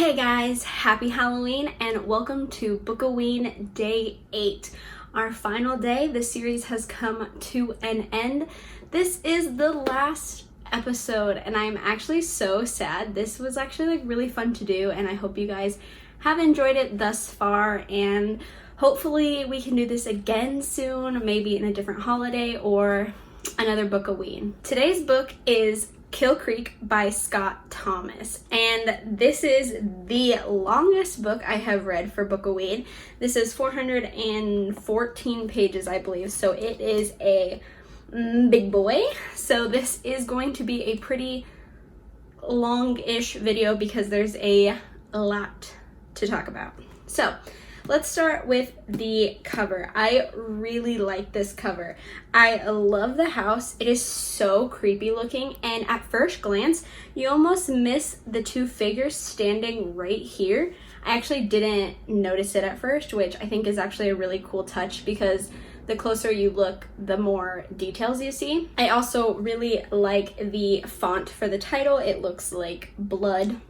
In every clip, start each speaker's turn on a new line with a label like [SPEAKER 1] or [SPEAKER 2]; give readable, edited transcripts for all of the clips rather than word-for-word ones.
[SPEAKER 1] Hey guys, happy Halloween and welcome to Book-O-Ween Day 8. Our final day. The series has come to an end. This is the last episode and I'm actually so sad. This was actually really fun to do and I hope you guys have enjoyed it thus far, and hopefully we can do this again soon, maybe in a different holiday or another Book-O-Ween. Today's book is Kill Creek by Scott Thomas, and this is the longest book I have read for Book-O-Ween. This is 414 pages, I believe, so it is a big boy. So this is going to be a pretty long-ish video because there's a lot to talk about. So let's start with the cover. I really like this cover. I love the house. It is so creepy looking, and at first glance, you almost miss the two figures standing right here. I actually didn't notice it at first, which I think is actually a really cool touch because the closer you look, the more details you see. I also really like the font for the title. It looks like blood,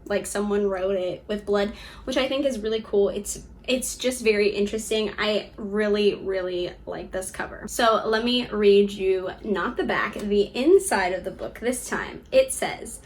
[SPEAKER 1] like someone wrote it with blood, which I think is really cool. It's just very interesting. I really like this cover. So let me read you, not the back, the inside of the book this time. It says,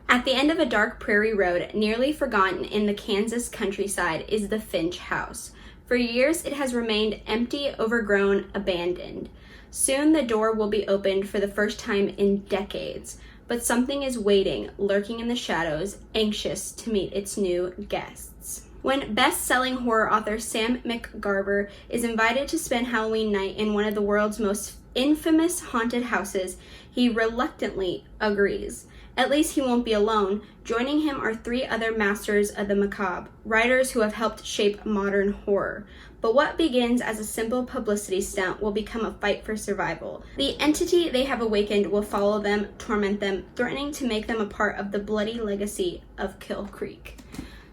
[SPEAKER 1] "At the end of a dark prairie road, nearly forgotten in the Kansas countryside, is the Finch house. For years it has remained empty, overgrown, abandoned. Soon the door will be opened for the first time in decades. But something is waiting, lurking in the shadows, anxious to meet its new guests." When best-selling horror author Sam McGarver is invited to spend Halloween night in one of the world's most infamous haunted houses, he reluctantly agrees. At least he won't be alone. Joining him are three other masters of the macabre, writers who have helped shape modern horror. But what begins as a simple publicity stunt will become a fight for survival. The entity they have awakened will follow them, torment them, threatening to make them a part of the bloody legacy of Kill Creek.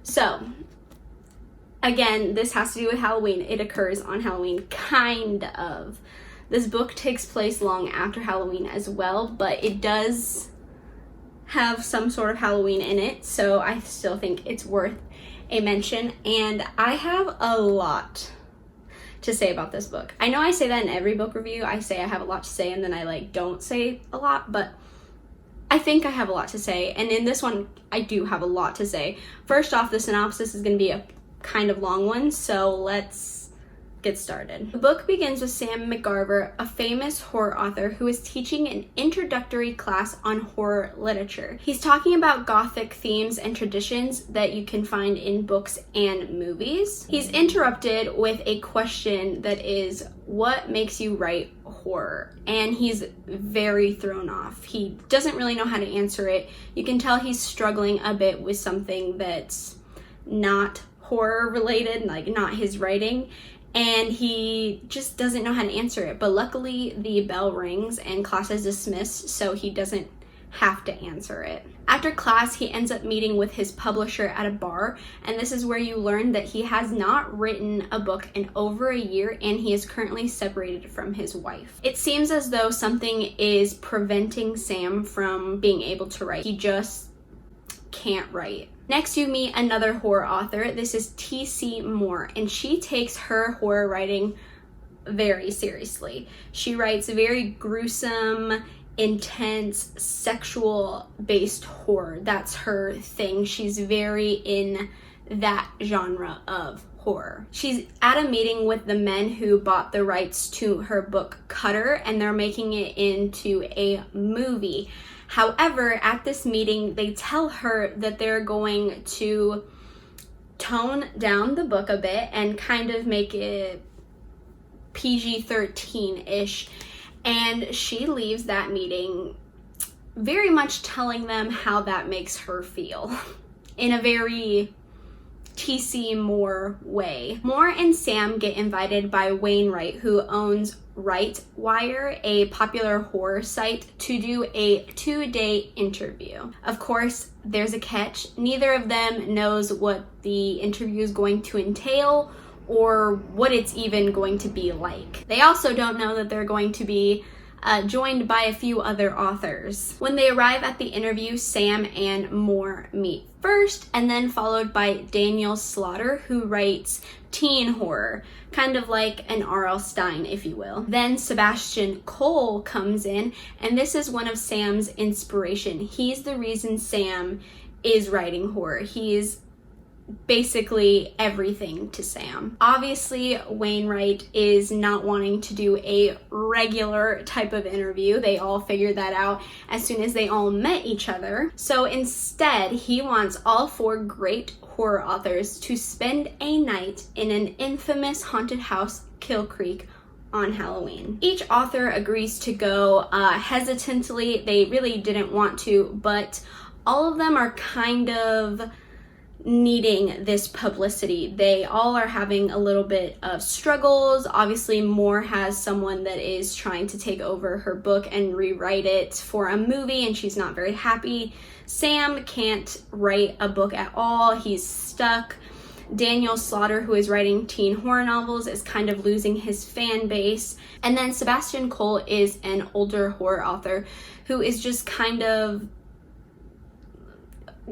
[SPEAKER 1] So, again, this has to do with Halloween. It occurs on Halloween, kind of. This book takes place long after Halloween as well, but it does have some sort of Halloween in it, so I still think it's worth a mention. And I have a lot to say about this book. I know I say that in every book review. I say I have a lot to say and then I don't say a lot, but I think I have a lot to say, and in this one I do have a lot to say. First off, the synopsis is going to be a kind of long one, so let's get started. The book begins with Sam McGarver, a famous horror author who is teaching an introductory class on horror literature. He's talking about gothic themes and traditions that you can find in books and movies. He's interrupted with a question that is, what makes you write horror? And he's very thrown off. He doesn't really know how to answer it. You can tell he's struggling a bit with something that's not horror related, like not his writing, and he just doesn't know how to answer it. But luckily the bell rings and class is dismissed, so he doesn't have to answer it. After class, he ends up meeting with his publisher at a bar, and this is where you learn that he has not written a book in over a year and he is currently separated from his wife. It seems as though something is preventing Sam from being able to write. He just can't write. Next, you meet another horror author. This is T.C. Moore, and she takes her horror writing very seriously. She writes very gruesome, intense, sexual-based horror. That's her thing. She's very in that genre of horror. She's at a meeting with the men who bought the rights to her book Cutter, and they're making it into a movie. However, at this meeting, they tell her that they're going to tone down the book a bit and kind of make it PG-13-ish. And she leaves that meeting very much telling them how that makes her feel in a very T.C. Moore way. Moore and Sam get invited by Wainwright, who owns Right Wire, a popular horror site, to do a 2-day interview. Of course, there's a catch. Neither of them knows what the interview is going to entail or what it's even going to be like. They also don't know that they're going to be joined by a few other authors. When they arrive at the interview, Sam and Moore meet first, and then followed by Daniel Slaughter, who writes teen horror, kind of like an R.L. Stine, if you will. Then Sebastian Cole comes in, and this is one of Sam's inspiration. He's the reason Sam is writing horror. He's basically everything to Sam. Obviously, Wainwright is not wanting to do a regular type of interview. They all figured that out as soon as they all met each other. So instead, he wants all 4 great horror authors to spend a night in an infamous haunted house, Kill Creek, on Halloween. Each author agrees to go hesitantly. They really didn't want to, but all of them are kind of needing this publicity. They all are having a little bit of struggles. Obviously, Moore has someone that is trying to take over her book and rewrite it for a movie, and she's not very happy. Sam can't write a book at all. He's stuck. Daniel Slaughter, who is writing teen horror novels, is kind of losing his fan base. And then Sebastian Cole is an older horror author who is just kind of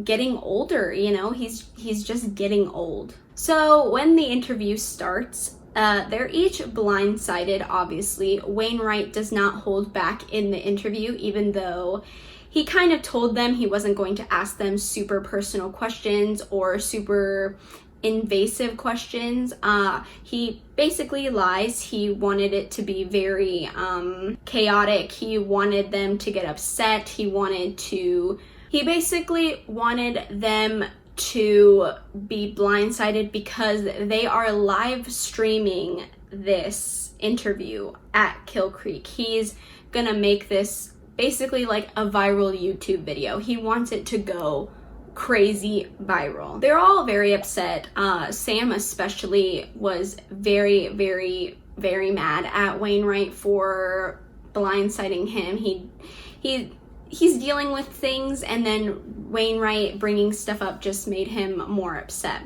[SPEAKER 1] getting older, you know, he's just getting old. So when the interview starts, they're each blindsided, obviously. Wainwright does not hold back in the interview, even though he kind of told them he wasn't going to ask them super personal questions or super invasive questions. He basically lies. He wanted it to be very chaotic. He wanted them to get upset. He basically wanted them to be blindsided because they are live streaming this interview at Kill Creek. He's gonna make this basically like a viral YouTube video. He wants it to go crazy viral. They're all very upset. Sam especially was very, very, very mad at Wainwright for blindsiding him. He's dealing with things, and then Wainwright bringing stuff up just made him more upset.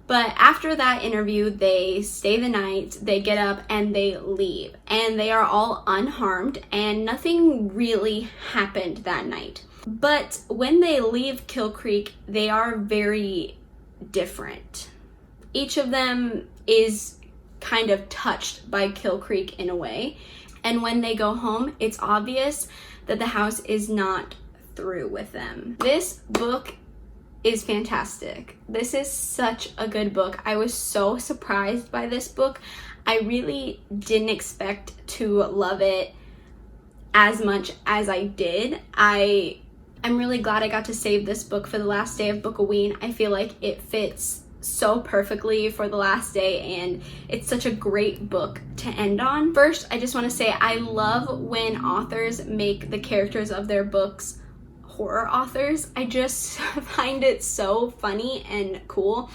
[SPEAKER 1] But after that interview, they stay the night, they get up, and they leave. And they are all unharmed, and nothing really happened that night. But when they leave Kill Creek, they are very different. Each of them is kind of touched by Kill Creek in a way. And when they go home, it's obvious that the house is not through with them. This book is fantastic. This is such a good book. I was so surprised by this book. I really didn't expect to love it as much as I did. I'm really glad I got to save this book for the last day of Book-O-Ween. I feel like it fits so perfectly for the last day, and it's such a great book to end on. First, I just want to say I love when authors make the characters of their books horror authors. I just find it so funny and cool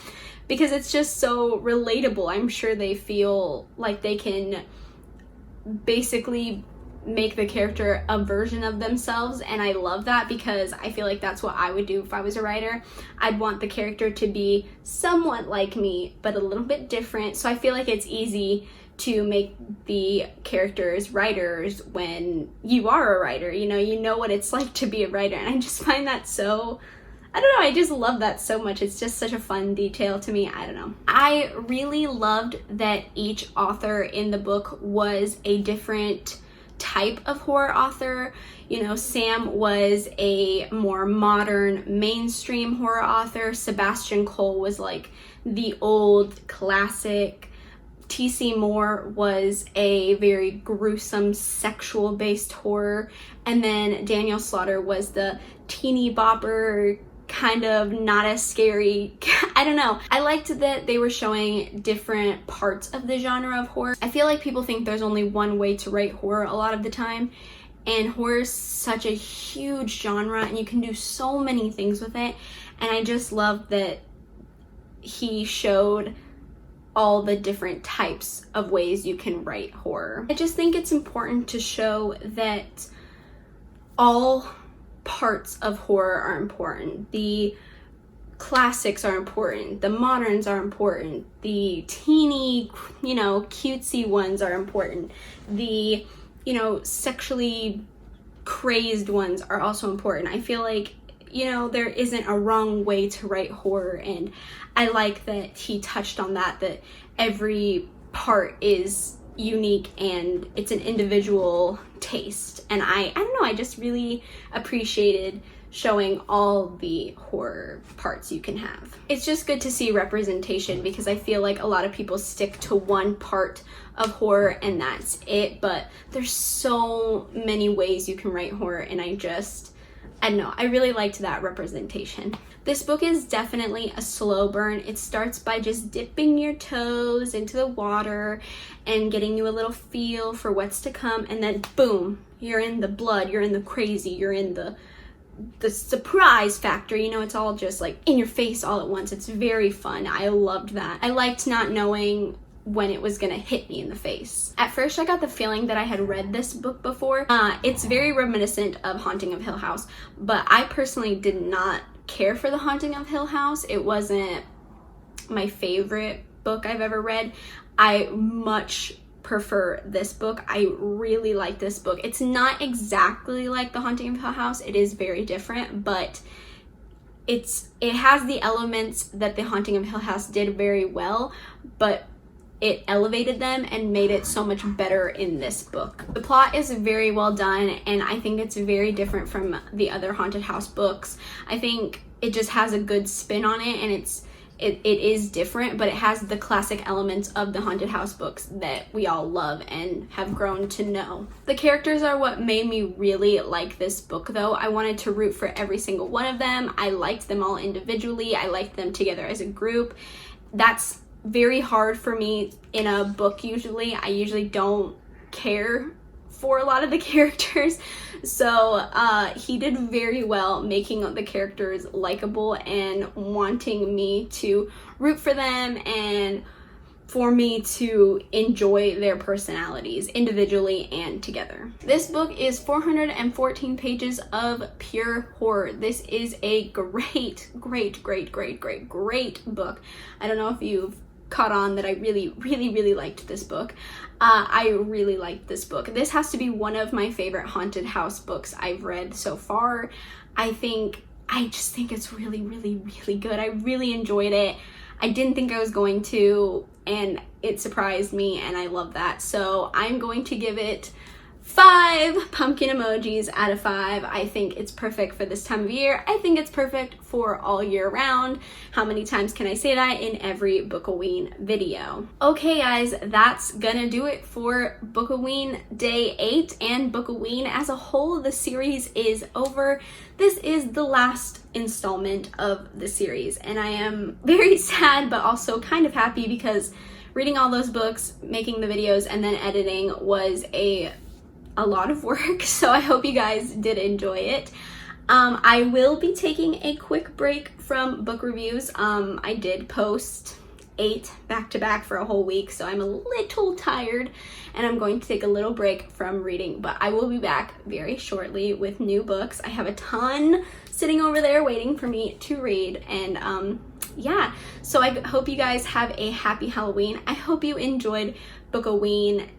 [SPEAKER 1] because it's just so relatable. I'm sure they feel like they can basically make the character a version of themselves, and I love that because I feel like that's what I would do if I was a writer. I'd want the character to be somewhat like me but a little bit different, so I feel like it's easy to make the characters writers when you are a writer. You know what it's like to be a writer, and I just find that so, I don't know, I just love that so much. It's just such a fun detail to me. I don't know. I really loved that each author in the book was a different type of horror author. Sam was a more modern mainstream horror author. Sebastian Cole was like the old classic. T.C. Moore was a very gruesome sexual based horror, and then Daniel Slaughter was the teeny bopper, kind of not as scary. I don't know. I liked that they were showing different parts of the genre of horror. I feel like people think there's only one way to write horror a lot of the time, and horror is such a huge genre and you can do so many things with it, and I just love that he showed all the different types of ways you can write horror. I just think it's important to show that all parts of horror are important. The classics are important, the moderns are important, the teeny, cutesy ones are important, the you know, sexually crazed ones are also important. I feel like, you know, there isn't a wrong way to write horror, and I like that he touched on that every part is unique and it's an individual taste. And I don't know, I just really appreciated showing all the horror parts you can have. It's just good to see representation, because I feel like a lot of people stick to one part of horror and that's it, but there's so many ways you can write horror, and I don't know, I really liked that representation. This book is definitely a slow burn. It starts by just dipping your toes into the water and getting you a little feel for what's to come, and then boom, you're in the blood, you're in the crazy, you're in the surprise factor. You know, it's all just like in your face all at once. It's very fun. I loved that. I liked not knowing when it was gonna hit me in the face. At first I got the feeling that I had read this book before. It's very reminiscent of Haunting of Hill House, but I personally did not care for The Haunting of Hill House. It wasn't my favorite book I've ever read. I much prefer this book. I really like this book. It's not exactly like The Haunting of Hill House. It is very different, but it has the elements that The Haunting of Hill House did very well, but it elevated them and made it so much better in this book. The plot is very well done, and I think it's very different from the other haunted house books. I think it just has a good spin on it, and it is different, but it has the classic elements of the haunted house books that we all love and have grown to know. The characters are what made me really like this book, though. I wanted to root for every single one of them. I liked them all individually. I liked them together as a group. That's very hard for me in a book usually. I usually don't care for a lot of the characters, so he did very well making the characters likable and wanting me to root for them and for me to enjoy their personalities individually and together. This book is 414 pages of pure horror. This is a great book. I don't know if you've caught on that I really liked this book. I really liked this book. This has to be one of my favorite haunted house books I've read so far. I just think it's really good. I really enjoyed it. I didn't think I was going to, and it surprised me, and I love that. So I'm going to give it 5 pumpkin emojis out of 5. I think it's perfect for this time of year. I think it's perfect for all year round. How many times can I say that in every Book-O-Ween video? Okay guys, that's gonna do it for Book-O-Ween Day 8 and Book-O-Ween as a whole. The series is over. This is the last installment of the series, and I am very sad but also kind of happy, because reading all those books, making the videos, and then editing was a lot of work, so I hope you guys did enjoy it. I will be taking a quick break from book reviews. I did post 8 back-to-back for a whole week, so I'm a little tired, and I'm going to take a little break from reading, but I will be back very shortly with new books. I have a ton sitting over there waiting for me to read, and yeah, so I hope you guys have a happy Halloween. I hope you enjoyed Book-O-Ween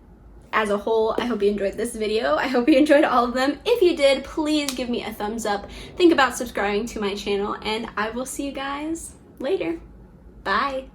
[SPEAKER 1] as a whole. I hope you enjoyed this video. I hope you enjoyed all of them. If you did, please give me a thumbs up. Think about subscribing to my channel, and I will see you guys later. Bye.